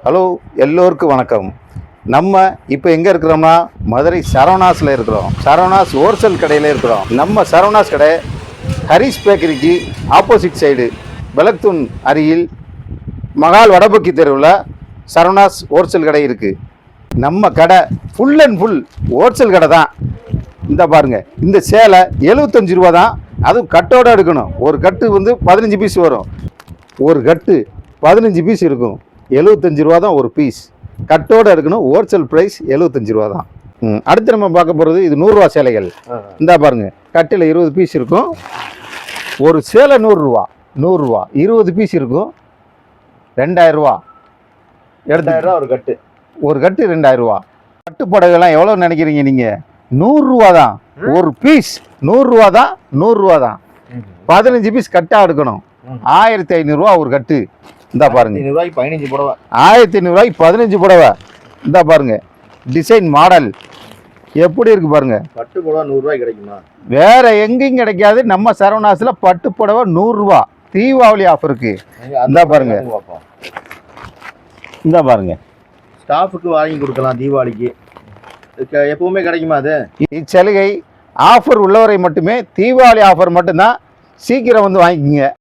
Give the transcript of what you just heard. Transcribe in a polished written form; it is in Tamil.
ஹலோ, எல்லோருக்கும் வணக்கம். நம்ம இப்போ எங்கே இருக்கிறோம்னா மதுரை சரவணாஸில் இருக்கிறோம். சரவணாஸ் ஹோல்சேல் கடையில் இருக்கிறோம். நம்ம சரவணாஸ் கடை ஹரிஷ் பேக்கரிக்கு ஆப்போசிட் சைடு விளக்தூன் அருகில் மகால் வடபக்கி தெருவில் சரவணாஸ் ஹோல்சேல் கடை இருக்குது. நம்ம கடை ஃபுல் அண்ட் ஃபுல் ஹோல்சேல் கடை தான். இந்த பாருங்கள், இந்த சேலை 75 ரூபா தான். அதுவும் கட்டோடு எடுக்கணும். ஒரு கட்டு வந்து 15 பீஸ் வரும். ஒரு கட்டு 15 பீஸ் இருக்கும். 75 ரூபா தான் ஒரு பீஸ். கட்டோடு எடுக்கணும். ஹோல்சேல் ப்ரைஸ் 75 ரூபா தான். அடுத்து நம்ம பார்க்க போகிறது இது 100 ரூபா சேலைகள். இந்த பாருங்க, கட்டில் 20 பீஸ் இருக்கும். ஒரு சேலை 100 ரூபா 20 பீஸ் இருக்கும். 2000 ரூபா. 2000 ரூபா ஒரு கட்டு. ஒரு கட்டு 2000 ரூபா. கட்டு புடவைலாம் எவ்வளோ நினைக்கிறீங்க நீங்கள்? 100 ரூபா தான் ஒரு பீஸ். 100 ரூபா தான். 100 ரூபா தான். 15 பீஸ் கட்டாக எடுக்கணும். 1500 ரூபா ஒரு கட்டு. இந்த பாருங்க, 15 புடவை. 1500 15 புடவை. இந்த பாருங்க, டிசைன் மாடல் எப்படி இருக்கு பாருங்க. பட்டு புடவை 100 ரூபாய் கிடைக்குமா? வேற எங்கேயும் கிடைக்காது. நம்ம சரவணாஸில் பட்டு புடவை 100 ரூபா. தீபாவளி ஆஃபருக்கு. இந்த பாருங்க, இந்த பாருங்க, ஸ்டாஃபுக்கு வாங்கி கொடுக்கலாம் தீபாவளிக்கு. எப்பவுமே கிடைக்குமா அது? இச்சலுகை ஆஃபர் உள்ளவரை மட்டுமே. தீபாவளி ஆஃபர் மட்டும்தான். சீக்கிரம் வந்து வாங்கிக்கோங்க.